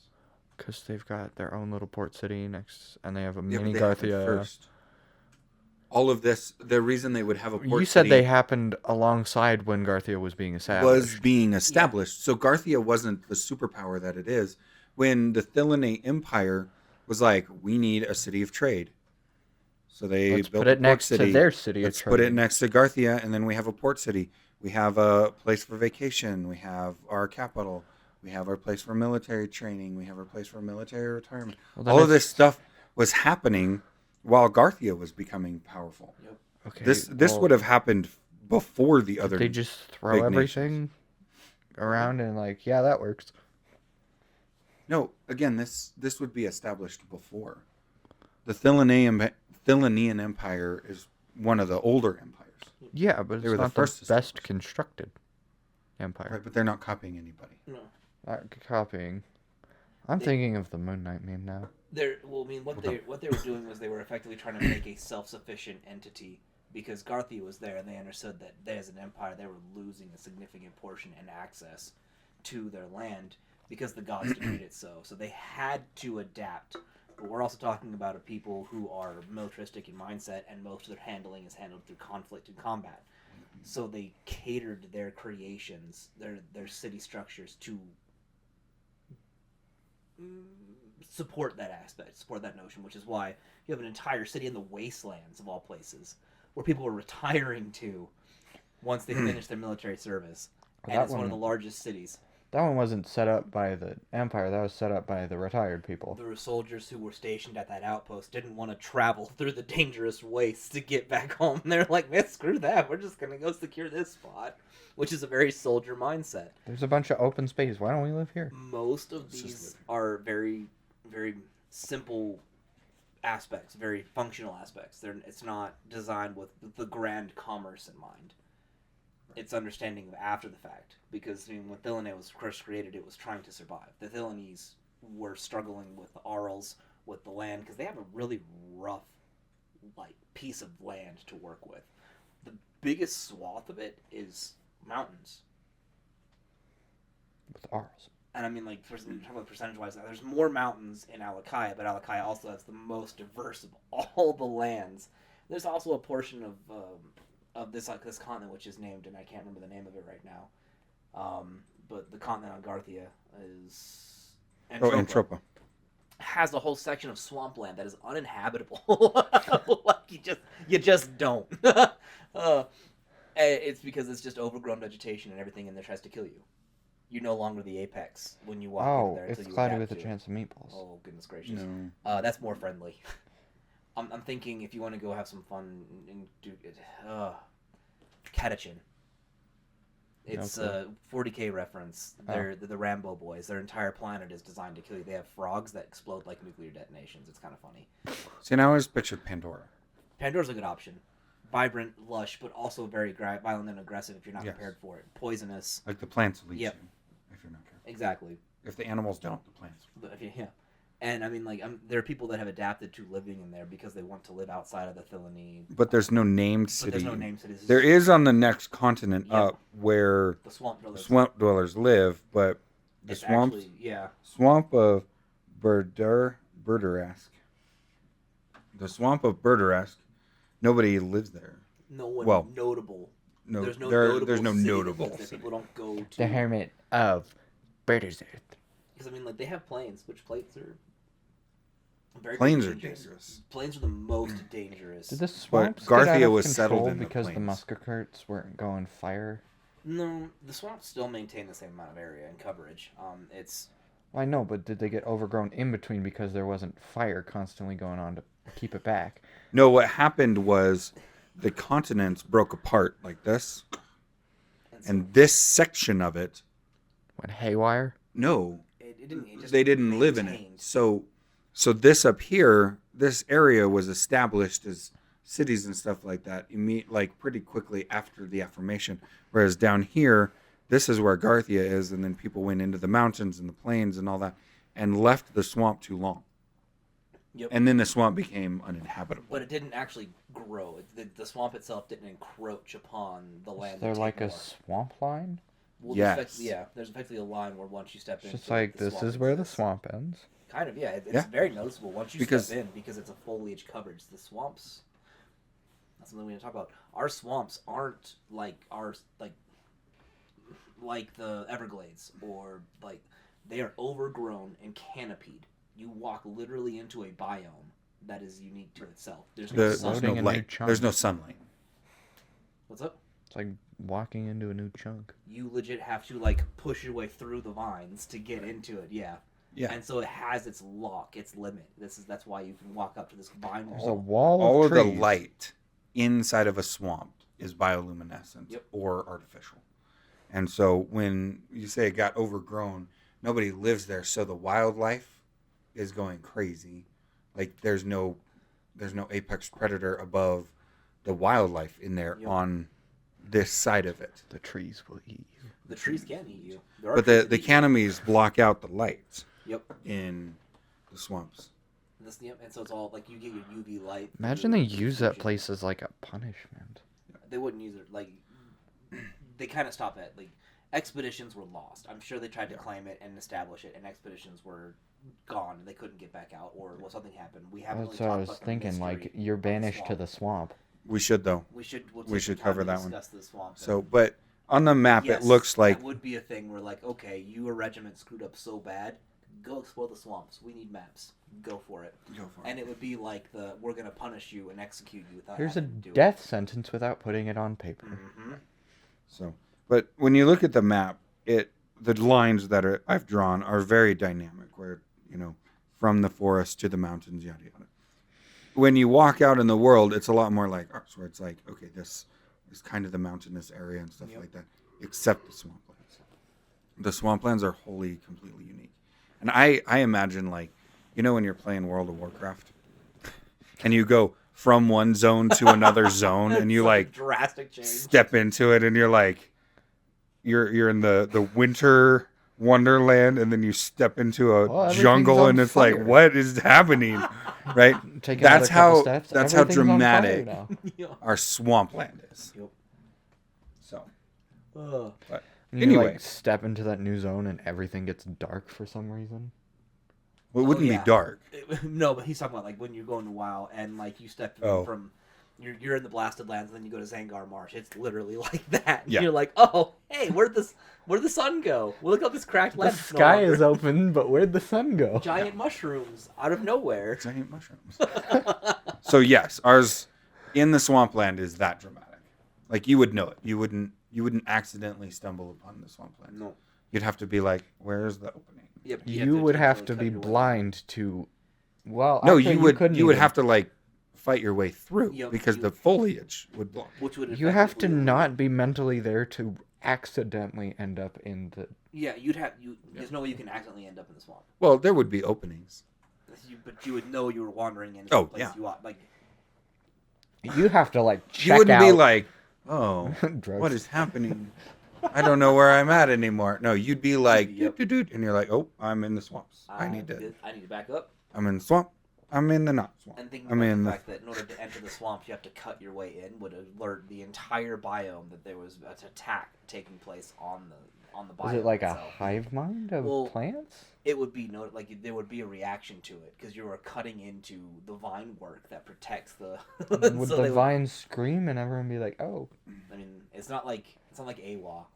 Speaker 1: Because they've got their own little port city next, and they have a mini Garthia.
Speaker 3: First. All of this, the reason they would have a port city...
Speaker 1: You said they happened alongside when Garthia was being established.
Speaker 3: Yeah. So Garthia wasn't the superpower that it is. When the Thillinee Empire was like, we need a city of trade. So they built
Speaker 1: put it next to their city of trade.
Speaker 3: Let's put it next to Garthia, and then we have a port city. We have a place for vacation. We have our capital. We have our place for military training. We have our place for military retirement. Well, all of this stuff was happening while Garthia was becoming powerful.
Speaker 2: Yep.
Speaker 1: Okay.
Speaker 3: This would have happened before the other.
Speaker 1: They just throw everything around and yeah, that works.
Speaker 3: No, again, this would be established before. The Thillinean Empire is one of the older empires.
Speaker 1: Yeah, but it's not the best constructed empire.
Speaker 3: Right, but they're not copying anybody.
Speaker 2: No.
Speaker 1: Not copying. I'm thinking of the Moon Knight meme now.
Speaker 2: What they were doing was they were effectively trying to make a self-sufficient entity because Garthia was there, and they understood that as an empire they were losing a significant portion and access to their land because the gods decreed it so. So they had to adapt. But we're also talking about a people who are militaristic in mindset, and most of their handling is handled through conflict and combat. So they catered their creations, their city structures to support that aspect, support that notion, which is why you have an entire city in the wastelands of all places where people are retiring to once they finish their military service. And it's one of the largest cities.
Speaker 1: That one wasn't set up by the Empire. That was set up by the retired people.
Speaker 2: There were soldiers who were stationed at that outpost, didn't want to travel through the dangerous wastes to get back home. They're like, man, screw that. We're just going to go secure this spot, which is a very soldier mindset.
Speaker 1: There's a bunch of open space. Why don't we live here?
Speaker 2: Most of these are very, very simple aspects, very functional aspects. It's not designed with the grand commerce in mind. It's understanding of after the fact, because when Thillinee was first created, it was trying to survive. The Thillinees were struggling with the Arls, with the land, because they have a really rough, piece of land to work with. The biggest swath of it is mountains.
Speaker 1: With Arls.
Speaker 2: And I mean, talking about percentage-wise, there's more mountains in Alakaya, but Alakaya also has the most diverse of all the lands. There's also a portion of this continent which is named, and I can't remember the name of it right now. But the continent on Garthia is
Speaker 3: Antropa.
Speaker 2: Has a whole section of swampland that is uninhabitable. You just don't. It's because it's just overgrown vegetation, and everything in there tries to kill you. You're no longer the apex when you walk in there.
Speaker 1: It's cloudy with a chance of meatballs.
Speaker 2: Oh, goodness gracious.
Speaker 3: No.
Speaker 2: That's more friendly. I'm thinking if you want to go have some fun and do it, Catachin. It's a 40K reference. They're the Rambo boys. Their entire planet is designed to kill you. They have frogs that explode like nuclear detonations. It's kind of funny.
Speaker 3: See, now I always pictured Pandora.
Speaker 2: Pandora's a good option. Vibrant, lush, but also very violent and aggressive if you're not prepared for it. Poisonous.
Speaker 3: Like the plants will eat you
Speaker 2: Yep.
Speaker 3: if you're not careful.
Speaker 2: Exactly.
Speaker 3: If the animals don't, the plants.
Speaker 2: But And I mean, like, there are people that have adapted to living in there because they want to live outside of the Thillinee.
Speaker 3: But there's no named
Speaker 2: But
Speaker 3: city.
Speaker 2: there's no named cities.
Speaker 3: There is on the next continent
Speaker 2: Yep.
Speaker 3: up where
Speaker 2: The swamp dwellers.
Speaker 3: swamp dwellers live, but the
Speaker 2: It's
Speaker 3: swamps,
Speaker 2: actually, yeah.
Speaker 3: swamp of Burdurask. The swamp of Burdurask, nobody lives there.
Speaker 2: No one
Speaker 3: Well,
Speaker 2: notable.
Speaker 3: No,
Speaker 2: There's no
Speaker 3: there's no
Speaker 2: city that
Speaker 3: notable
Speaker 2: lives there.
Speaker 3: city.
Speaker 2: People don't go to.
Speaker 1: The hermit of Birders Earth.
Speaker 2: Because I mean, like, they have planes, which planes are very
Speaker 3: Plains are
Speaker 2: dangerous.
Speaker 3: dangerous.
Speaker 2: Planes are the most dangerous.
Speaker 1: Did the swamps
Speaker 3: Garthia
Speaker 1: get out of
Speaker 3: was
Speaker 1: control
Speaker 3: settled in the
Speaker 1: because the
Speaker 3: plains.
Speaker 1: musketeers weren't going fire?
Speaker 2: No, the swamps still maintain the same amount of area and coverage. It's
Speaker 1: Well, I know, but did they get overgrown in between because there wasn't fire constantly going on to keep it back?
Speaker 3: No, what happened was the continents broke apart like this,
Speaker 2: so
Speaker 3: and this section of it,
Speaker 1: Went haywire?
Speaker 2: it didn't. It just
Speaker 3: they didn't live in it.
Speaker 2: maintained.
Speaker 3: So this up here, this area was established as cities and stuff like that, like pretty quickly after the affirmation. Whereas down here, this is where Garthia is, and then people went into the mountains and the plains and all that, and left the swamp too long.
Speaker 2: Yep.
Speaker 3: And then the swamp became uninhabitable.
Speaker 2: But it didn't actually grow. The swamp itself didn't encroach upon the land.
Speaker 1: Is there
Speaker 2: of
Speaker 1: like a
Speaker 2: Tamor.
Speaker 1: swamp line?
Speaker 2: Well,
Speaker 3: Yes.
Speaker 2: there's effectively a line where once you step in,
Speaker 1: It's just like, this is where the swamp ends.
Speaker 2: Kind of, yeah. It's
Speaker 3: Yeah.
Speaker 2: very noticeable once you
Speaker 3: Because-
Speaker 2: step in because it's a foliage coverage. The swamps. That's something we need to talk about. Our swamps aren't like like the Everglades, or like they are overgrown and canopied. You walk literally into a biome that is unique to itself. There's no
Speaker 3: There's
Speaker 2: sun.
Speaker 1: Loading
Speaker 3: no
Speaker 1: a new
Speaker 3: light.
Speaker 1: chunk.
Speaker 3: There's no sunlight.
Speaker 2: What's up?
Speaker 1: It's like walking into a new chunk.
Speaker 2: You legit have to like push your way through the vines to get into it. Yeah.
Speaker 3: Yeah.
Speaker 2: And so it has its lock, its limit. That's why you can walk up to this vine
Speaker 1: There's a
Speaker 2: wall.
Speaker 1: wall
Speaker 3: All
Speaker 1: of
Speaker 3: of the
Speaker 1: trees.
Speaker 3: light inside of a swamp is bioluminescent
Speaker 2: Yep.
Speaker 3: or artificial. And so when you say it got overgrown, nobody lives there, so the wildlife is going crazy. Like there's no apex predator above the wildlife in there
Speaker 2: Yep.
Speaker 3: on this side of it.
Speaker 1: The trees will eat you.
Speaker 2: The trees can eat you. There are
Speaker 3: But
Speaker 2: trees
Speaker 3: the
Speaker 2: that eat you.
Speaker 3: canopies block out the light
Speaker 2: Yep.
Speaker 3: in the swamps.
Speaker 2: Yep. And so it's all like you get your UV light.
Speaker 1: Imagine
Speaker 2: through
Speaker 1: they use that
Speaker 2: diffusion.
Speaker 1: place as like a punishment.
Speaker 2: They wouldn't use it. Like they kind of stop at like expeditions were lost. I'm sure they tried to claim it and establish it, and expeditions were gone and they couldn't get back out, or well, something happened. We haven't.
Speaker 1: That's
Speaker 2: really
Speaker 1: what I
Speaker 2: talked
Speaker 1: was
Speaker 2: about the
Speaker 1: thinking. Like,
Speaker 2: mystery
Speaker 1: you're
Speaker 2: of the
Speaker 1: banished to
Speaker 2: swamp.
Speaker 1: the swamp.
Speaker 3: We should though.
Speaker 2: We should. We'll
Speaker 3: We
Speaker 2: take
Speaker 3: should
Speaker 2: the time
Speaker 3: cover
Speaker 2: to
Speaker 3: that one.
Speaker 2: discuss the swamp.
Speaker 3: So, but on the map,
Speaker 2: Yes,
Speaker 3: it looks like
Speaker 2: that would be a thing where like, okay, your regiment screwed up so bad, go explore the swamps. We need maps. Go for it. And it would be like we're gonna punish you and execute you without.
Speaker 1: Here's a
Speaker 2: having to do
Speaker 1: death sentence without putting it on paper.
Speaker 2: Mm-hmm.
Speaker 3: So, but when you look at the map, the lines that I've drawn are very dynamic. Where from the forest to the mountains, yada yada. When you walk out in the world, it's a lot more like ours, where it's like, okay, this is kind of the mountainous area and stuff
Speaker 2: Yep.
Speaker 3: like that, except the swamplands. The swamplands are wholly, completely unique. And I imagine like, when you're playing World of Warcraft, and you go from one zone to another zone, and you
Speaker 2: Such a
Speaker 3: like
Speaker 2: drastic change.
Speaker 3: step into it, and you're like, you're in the winter wonderland, and then you step into a
Speaker 1: Well, everything's
Speaker 3: jungle,
Speaker 1: on
Speaker 3: and it's
Speaker 1: fire.
Speaker 3: like, what is happening, right?
Speaker 1: Take
Speaker 3: That's
Speaker 1: another couple
Speaker 3: how
Speaker 1: steps,
Speaker 3: that's how
Speaker 1: everything's on fire
Speaker 3: dramatic
Speaker 1: now.
Speaker 2: Yeah.
Speaker 3: our swampland is.
Speaker 2: Yep.
Speaker 3: So,
Speaker 2: Ugh.
Speaker 3: but
Speaker 1: And
Speaker 3: Anyway.
Speaker 1: you like step into that new zone and everything gets dark for some reason.
Speaker 3: well, it wouldn't
Speaker 2: yeah.
Speaker 3: be dark.
Speaker 2: No, but he's talking about like when you're going to WoW and like you step from you're in the blasted lands and then you go to Zangar Marsh. It's literally like that.
Speaker 3: Yeah.
Speaker 2: You're like, oh, hey, where'd the sun go? Well, look up this cracked
Speaker 1: The
Speaker 2: land.
Speaker 1: sky is open, but where'd the sun go?
Speaker 2: giant mushrooms out of nowhere.
Speaker 3: Giant mushrooms. So yes, ours in the swampland is that dramatic. Like you would know it. You wouldn't accidentally stumble upon the swampland.
Speaker 2: No.
Speaker 3: You'd have to be like, where's the opening?
Speaker 2: Yep,
Speaker 1: You would have to
Speaker 2: cut
Speaker 1: be
Speaker 2: your way.
Speaker 1: blind to. Well,
Speaker 3: No,
Speaker 1: actually,
Speaker 3: you would
Speaker 1: even.
Speaker 3: have to like fight your way through
Speaker 2: Yep,
Speaker 3: because the foliage would block.
Speaker 2: Which would
Speaker 1: You have to
Speaker 2: effectively-
Speaker 1: not be mentally there to accidentally end up in the.
Speaker 2: Yeah, there's no way you can accidentally end up in the swamp.
Speaker 3: Well, there would be openings.
Speaker 2: But you would know you were wandering in.
Speaker 3: Oh,
Speaker 2: place
Speaker 3: yeah.
Speaker 2: You ought, like
Speaker 1: You have to like check
Speaker 3: You wouldn't
Speaker 1: out.
Speaker 3: be like, oh,
Speaker 1: Drugs.
Speaker 3: what is happening? I don't know where I'm at anymore. No, you'd be like,
Speaker 2: Yep.
Speaker 3: doot, doot, doot, and you're like, oh, I'm in the swamps. I need to
Speaker 2: back up.
Speaker 3: I'm in the swamp. I'm in the not swamp.
Speaker 2: And thinking
Speaker 3: I'm
Speaker 2: about
Speaker 3: in
Speaker 2: the
Speaker 3: the
Speaker 2: fact that in order to enter the swamp, you have to cut your way in would alert the entire biome that there was an attack taking place on the biome.
Speaker 1: Is it like
Speaker 2: itself.
Speaker 1: a hive mind of
Speaker 2: Well,
Speaker 1: plants?
Speaker 2: It would be like there would be a reaction to it because you are cutting into the vine work that protects the.
Speaker 1: Would
Speaker 2: so
Speaker 1: the
Speaker 2: they
Speaker 1: vines scream and everyone be like, "Oh"?
Speaker 2: I mean, it's not like AWA,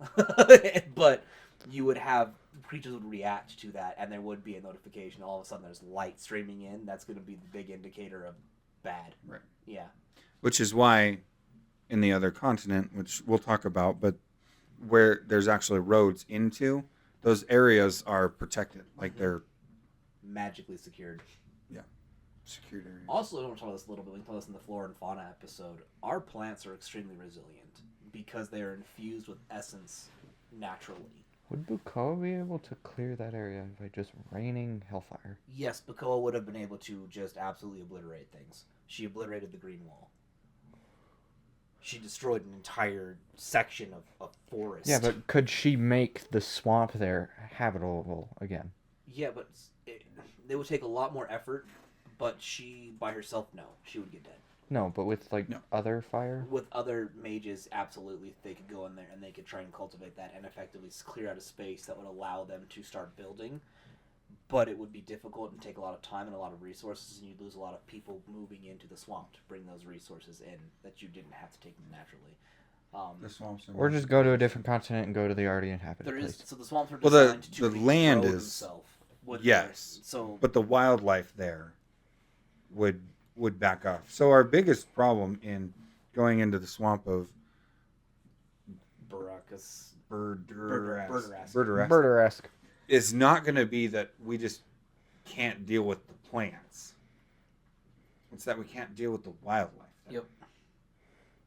Speaker 2: but you would have creatures would react to that, and there would be a notification. All of a sudden, there's light streaming in. That's going to be the big indicator of bad.
Speaker 3: Right.
Speaker 2: Yeah.
Speaker 3: Which is why in the other continent, which we'll talk about, but where there's actually roads into, those areas are protected. Like they're
Speaker 2: Magically secured.
Speaker 3: secured areas.
Speaker 2: Also, I want to talk about this a little bit. We can talk about this in the flora and fauna episode. Our plants are extremely resilient because they are infused with essence naturally.
Speaker 1: Would Bukoa be able to clear that area by just raining hellfire?
Speaker 2: Yes, Bakoa would have been able to just absolutely obliterate things. She obliterated the Green Wall. She destroyed an entire section of forest.
Speaker 1: Yeah, but could she make the swamp there habitable again?
Speaker 2: Yeah, but it would take a lot more effort. But she, by herself, no. She would get dead.
Speaker 1: No, but with like other fire?
Speaker 2: With other mages, absolutely, they could go in there and they could try and cultivate that and effectively clear out a space that would allow them to start building. But it would be difficult and take a lot of time and a lot of resources, and you'd lose a lot of people moving into the swamp to bring those resources in that you didn't have to take them naturally.
Speaker 3: The swamps are
Speaker 1: Or just go to a different continent and go to the already inhabited place.
Speaker 2: So the swamps are
Speaker 3: Well,
Speaker 2: designed
Speaker 3: the
Speaker 2: to
Speaker 3: land
Speaker 2: regrow
Speaker 3: is-
Speaker 2: themselves with
Speaker 3: yes.
Speaker 2: So
Speaker 3: But the wildlife there would back off. So our biggest problem in going into the swamp of
Speaker 2: Baracus.
Speaker 3: Birderask
Speaker 1: Birder-esque.
Speaker 3: is not going to be that we just can't deal with the plants. It's that we can't deal with the wildlife.
Speaker 2: Yep.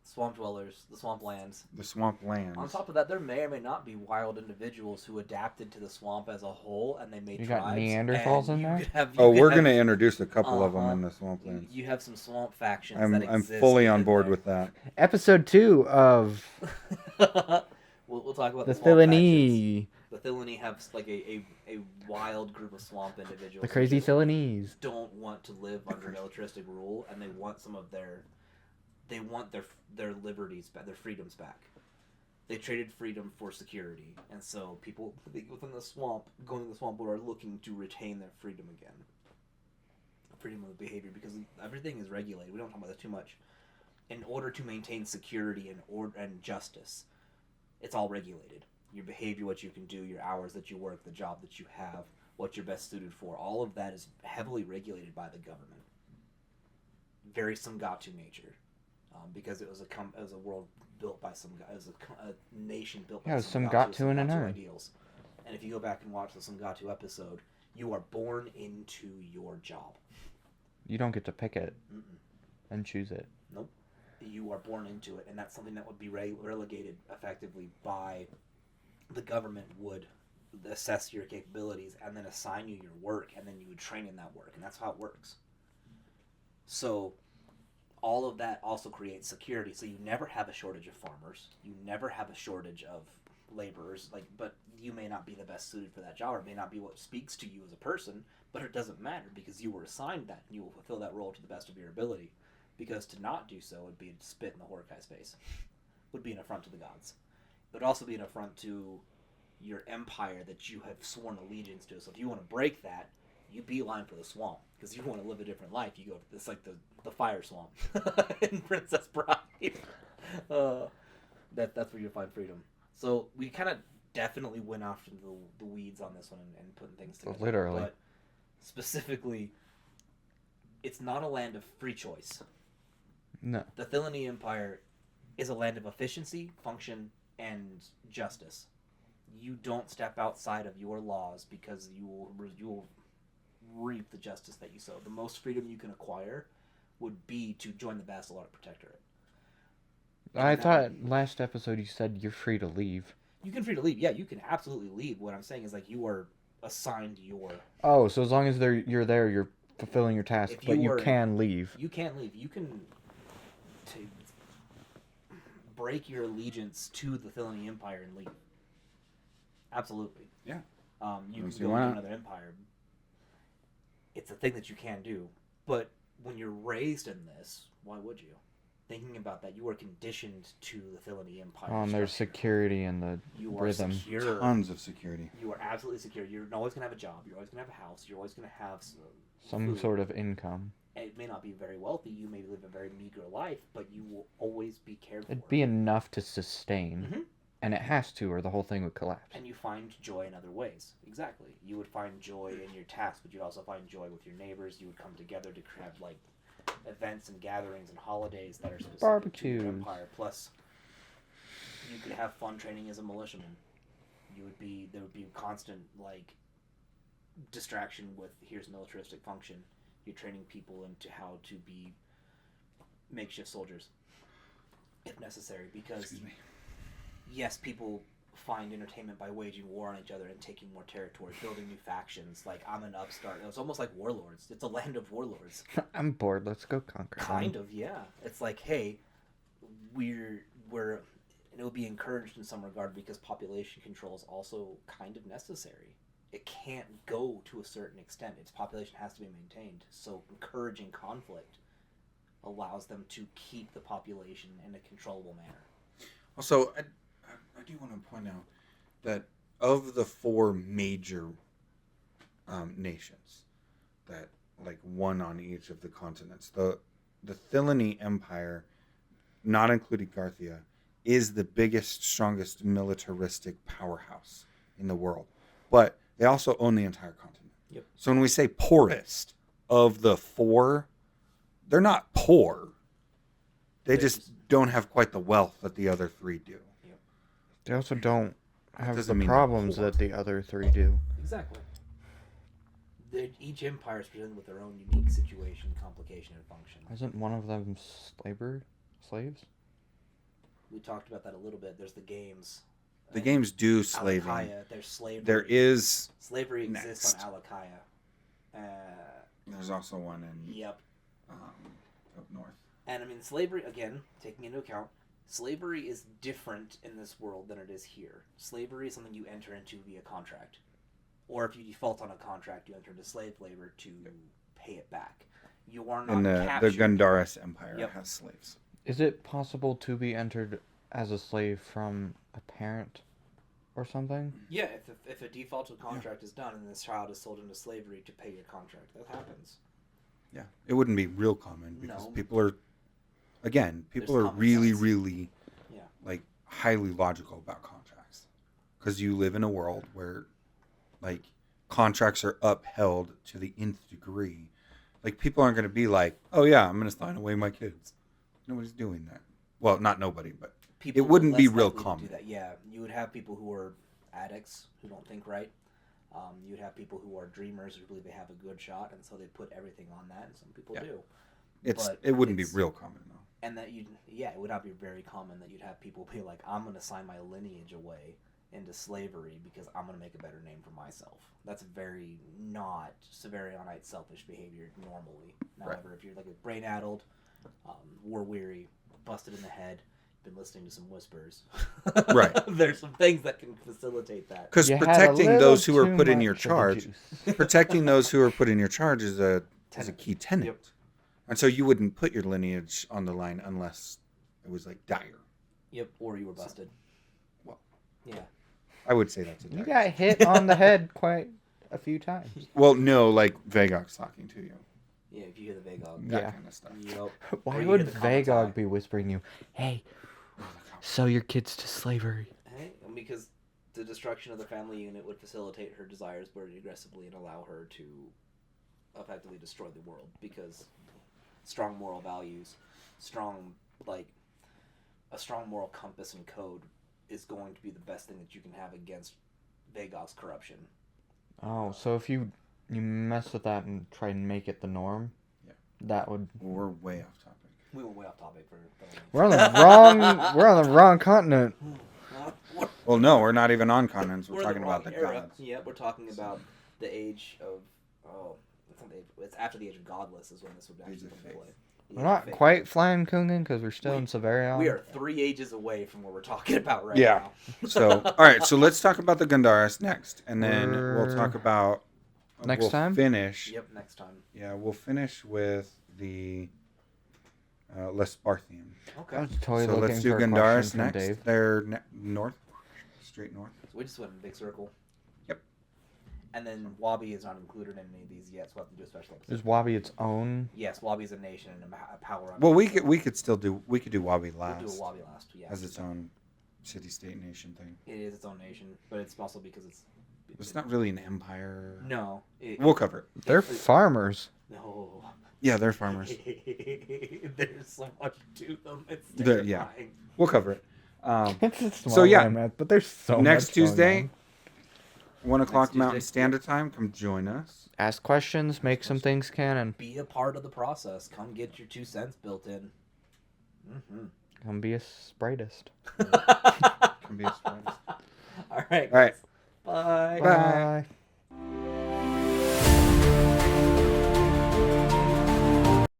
Speaker 2: Swamp dwellers, the swamp lands.
Speaker 3: The swamp lands.
Speaker 2: On top of that, there may or may not be wild individuals who adapted to the swamp as a whole, and they made
Speaker 1: You
Speaker 2: tribes.
Speaker 1: got Neanderthals in there?
Speaker 3: We're going to introduce a couple of them in the swamp lands.
Speaker 2: You have some swamp factions
Speaker 3: I'm
Speaker 2: that exist.
Speaker 3: fully on
Speaker 2: within
Speaker 3: board
Speaker 2: there.
Speaker 3: with that.
Speaker 1: Episode 2 of
Speaker 2: we'll talk about
Speaker 1: the
Speaker 2: swamp factions.
Speaker 1: Thillinee.
Speaker 2: The Thillinee have like a wild group of swamp individuals.
Speaker 1: The
Speaker 2: who
Speaker 1: crazy
Speaker 2: just
Speaker 1: Thillinees.
Speaker 2: don't want to live under militaristic rule, and they want some of their liberties back, their freedoms back. They traded freedom for security, and so people within the swamp, going to the swamp, are looking to retain their freedom again. Freedom of behavior, because everything is regulated. We don't talk about that too much. In order to maintain security and justice, it's all regulated. Your behavior, what you can do, your hours that you work, the job that you have, what you're best suited for, all of that is heavily regulated by the government. Very Sangatu nature. Because it was a world built by some guy, it was a nation built by some
Speaker 1: Sangatu and a nerd.
Speaker 2: ideals. And if you go back and watch the Sangatu episode, you are born into your job.
Speaker 1: You don't get to pick it
Speaker 2: Mm-mm.
Speaker 1: and choose it.
Speaker 2: Nope. You are born into it, and that's something that would be relegated effectively by the government would assess your capabilities and then assign you your work, and then you would train in that work, and that's how it works. So all of that also creates security, so you never have a shortage of farmers, you never have a shortage of laborers, but you may not be the best suited for that job, or it may not be what speaks to you as a person, but it doesn't matter because you were assigned that, and you will fulfill that role to the best of your ability, because to not do so would be a spit in the Horkai's face, would be an affront to the gods. It would also be an affront to your empire that you have sworn allegiance to, so if you want to break that, you beeline for the swamp, because you want to live a different life. You go, it's like the fire swamp in Princess Bride. That's where you find freedom. So we kind of definitely went off into the weeds on this one and putting things together.
Speaker 1: Literally.
Speaker 2: But specifically, it's not a land of free choice.
Speaker 1: No.
Speaker 2: The Thillinee Empire is a land of efficiency, function, and justice. You don't step outside of your laws because you will reap the justice that you sow. The most freedom you can acquire would be to join the Basilar Protectorate.
Speaker 1: I thought last episode you said you're free to leave.
Speaker 2: You can free to leave. Yeah, you can absolutely leave. What I'm saying is, like, you are assigned your...
Speaker 1: Oh, so as long as you're there, you're fulfilling your task, but you can leave.
Speaker 2: You can leave. You can break your allegiance to the Thillinee Empire and leave. Absolutely.
Speaker 3: Yeah.
Speaker 2: You
Speaker 3: Don't
Speaker 2: can
Speaker 3: see
Speaker 2: go
Speaker 3: why
Speaker 2: to
Speaker 3: not.
Speaker 2: another empire. It's a thing that you can do. But when you're raised in this, why would you? Thinking about that, you are conditioned to the Thillinee Empire.
Speaker 1: Oh, and there's
Speaker 2: structure.
Speaker 1: security in the
Speaker 2: You are
Speaker 1: rhythm.
Speaker 2: secure.
Speaker 3: Tons of security.
Speaker 2: You are absolutely secure. You're always going to have a job. You're always going to have a house. You're always going to have
Speaker 1: Some
Speaker 2: food.
Speaker 1: sort of income.
Speaker 2: It may not be very wealthy. You may live a very meager life, but you will always be cared for.
Speaker 1: It'd be enough to sustain.
Speaker 2: Mm-hmm.
Speaker 1: And it has to, or the whole thing would collapse.
Speaker 2: And you find joy in other ways. Exactly. You would find joy in your tasks, but you'd also find joy with your neighbors. You would come together to have like events and gatherings and holidays that are specific to your empire. Plus, you could have fun training as a militiaman. There would be constant like distraction with here's militaristic function. You're training people into how to be makeshift soldiers if necessary, because yes, people find entertainment by waging war on each other and taking more territory, building new factions. Like, I'm an upstart. It's almost like warlords. It's a land of warlords.
Speaker 1: I'm bored. Let's go conquer them.
Speaker 2: Kind of, yeah. It's like, hey, we're and it would be encouraged in some regard because population control is also kind of necessary. It can't go to a certain extent. Its population has to be maintained. So encouraging conflict allows them to keep the population in a controllable manner.
Speaker 3: Also, I do want to point out that of the 4 major nations, that like one on each of the continents, the Thillinee Empire, not including Garthia, is the biggest, strongest militaristic powerhouse in the world. But they also own the entire continent.
Speaker 2: Yep.
Speaker 3: So when we say poorest of the 4, they're not poor. They just don't have quite the wealth that the other 3 do.
Speaker 2: Yep.
Speaker 1: They also don't have
Speaker 3: doesn't
Speaker 1: the
Speaker 3: mean they're
Speaker 1: problems
Speaker 3: poor.
Speaker 1: that the other 3 do.
Speaker 2: Exactly. Each empire is presented with their own unique situation, complication, and function.
Speaker 1: Isn't one of them slaves?
Speaker 2: We talked about that a little bit. There's the games.
Speaker 3: The games do slaving.
Speaker 2: Alakaya, there's slavery.
Speaker 3: There is.
Speaker 2: Slavery exists
Speaker 3: Next.
Speaker 2: on Alakaya.
Speaker 3: There's also one in
Speaker 2: Yep.
Speaker 3: up north.
Speaker 2: And I mean, slavery, again, taking into account, slavery is different in this world than it is here. Slavery is something you enter into via contract. Or if you default on a contract, you enter into slave labor to pay it back. You are not
Speaker 3: And the
Speaker 2: captured.
Speaker 3: Gundharas Empire
Speaker 2: Yep.
Speaker 3: has slaves.
Speaker 1: Is it possible to be entered as a slave from a parent or something?
Speaker 2: Yeah, if a defaulted contract is done and this child is sold into slavery to pay your contract, that happens.
Speaker 3: Yeah, it wouldn't be real common because
Speaker 2: No.
Speaker 3: people are
Speaker 2: There's common
Speaker 3: really,
Speaker 2: sense.
Speaker 3: really,
Speaker 2: Yeah.
Speaker 3: like highly logical about contracts, because you live in a world where, like, contracts are upheld to the nth degree. Like, people aren't going to be like, "Oh yeah, I'm going to sign away my kids." Nobody's doing that. Well, not nobody, but
Speaker 2: People
Speaker 3: it wouldn't
Speaker 2: are
Speaker 3: be
Speaker 2: less
Speaker 3: real
Speaker 2: likely to
Speaker 3: common.
Speaker 2: do that. Yeah, you would have people who are addicts who don't think right. You'd have people who are dreamers who believe they have a good shot, and so they put everything on that. And some people do.
Speaker 3: It wouldn't be
Speaker 2: it's-
Speaker 3: real common though.
Speaker 2: And that it would not be very common that you'd have people be like, I'm going to sign my lineage away into slavery because I'm going to make a better name for myself. That's very not Savarionite selfish behavior normally. However, if you're like a brain-addled, war-weary, busted in the head, been listening to some whispers,
Speaker 3: Right.
Speaker 2: there's some things that can facilitate that.
Speaker 3: Because
Speaker 1: You had a
Speaker 3: protecting
Speaker 1: little
Speaker 3: those who are
Speaker 1: too
Speaker 3: put in your
Speaker 1: much of the
Speaker 3: charge,
Speaker 1: juice.
Speaker 3: protecting those who are put in your charge is a
Speaker 2: Tenet.
Speaker 3: key tenet.
Speaker 2: Yep.
Speaker 3: And so you wouldn't put your lineage on the line unless it was like dire.
Speaker 2: Yep, or you were busted.
Speaker 3: Well.
Speaker 2: Yeah.
Speaker 3: I would say that's a
Speaker 1: You
Speaker 3: dire.
Speaker 1: got hit on the head quite a few times.
Speaker 3: Well, no, like Vagok's talking to you.
Speaker 2: Yeah, if you hear the Vagog.
Speaker 3: That
Speaker 1: Yeah.
Speaker 3: kind of stuff.
Speaker 2: Yep. Or
Speaker 1: Why
Speaker 2: you
Speaker 1: would
Speaker 2: hear the Commissar.
Speaker 1: Vagog be whispering you, "Hey, sell your kids to slavery"?
Speaker 2: Hey, because the destruction of the family unit would facilitate her desires very aggressively and allow her to effectively destroy the world, because strong moral values, a strong moral compass and code is going to be the best thing that you can have against Vagog's corruption.
Speaker 1: Oh, so if you mess with that and try and make it the norm,
Speaker 3: Yeah.
Speaker 1: that would.
Speaker 3: We're way off topic.
Speaker 2: We went way off topic for.
Speaker 1: We're on the wrong continent.
Speaker 3: Well, no, we're not even on continents. We're
Speaker 2: in
Speaker 3: talking about the
Speaker 2: wrong era.
Speaker 3: gods.
Speaker 2: Yeah, we're talking about the age of. It's not the age. It's after the age of godless is when this would
Speaker 3: Age
Speaker 2: actually
Speaker 3: of
Speaker 2: come into
Speaker 3: faith.
Speaker 2: play.
Speaker 1: We're not quite flying Kungan because we're still in Savarion.
Speaker 2: We are 3 ages away from what we're talking about right
Speaker 3: Yeah.
Speaker 2: now.
Speaker 3: So, all right. So let's talk about the Gundaris next, and then we'll talk about
Speaker 1: next time.
Speaker 3: Finish.
Speaker 2: Yep, next time.
Speaker 3: Yeah, we'll finish with the Lesparthian.
Speaker 2: Okay.
Speaker 1: I was totally
Speaker 3: So
Speaker 1: looking
Speaker 3: let's do
Speaker 1: for a question
Speaker 3: Gundaris
Speaker 1: from
Speaker 3: next.
Speaker 1: Dave.
Speaker 3: They're north, straight north.
Speaker 2: So we just went in a big circle.
Speaker 3: Yep.
Speaker 2: And then Wabi is not included in any of these yet, so we'll have to do a special episode.
Speaker 1: Is Wabi its own?
Speaker 2: Yes, Wabi's a nation and a power.
Speaker 3: Well, we could still do Wabi last
Speaker 2: We'll do a Wabi last, yeah.
Speaker 3: as its own city-state nation thing.
Speaker 2: It is its own nation, but it's also because
Speaker 3: It's not really an empire.
Speaker 2: No.
Speaker 3: We'll cover it.
Speaker 1: They're farmers.
Speaker 2: No.
Speaker 3: Yeah, they're farmers.
Speaker 2: There's so much to them. It's
Speaker 3: They're-
Speaker 2: terrifying.
Speaker 3: yeah. We'll cover it.
Speaker 1: It's a small
Speaker 3: So, yeah.
Speaker 1: landmass, but there's so
Speaker 3: Next
Speaker 1: much going
Speaker 3: Tuesday,
Speaker 1: on.
Speaker 3: 1 o'clock
Speaker 2: Tuesday.
Speaker 3: Mountain Standard Time. Come join us.
Speaker 1: Ask questions, make some things canon.
Speaker 2: Be a part of the process. Come get your 2 cents built in. Mm-hmm.
Speaker 1: Come be a spritist.
Speaker 3: Can be a surprise.
Speaker 2: All right.
Speaker 3: All right.
Speaker 2: Bye.
Speaker 3: Bye.
Speaker 1: Bye.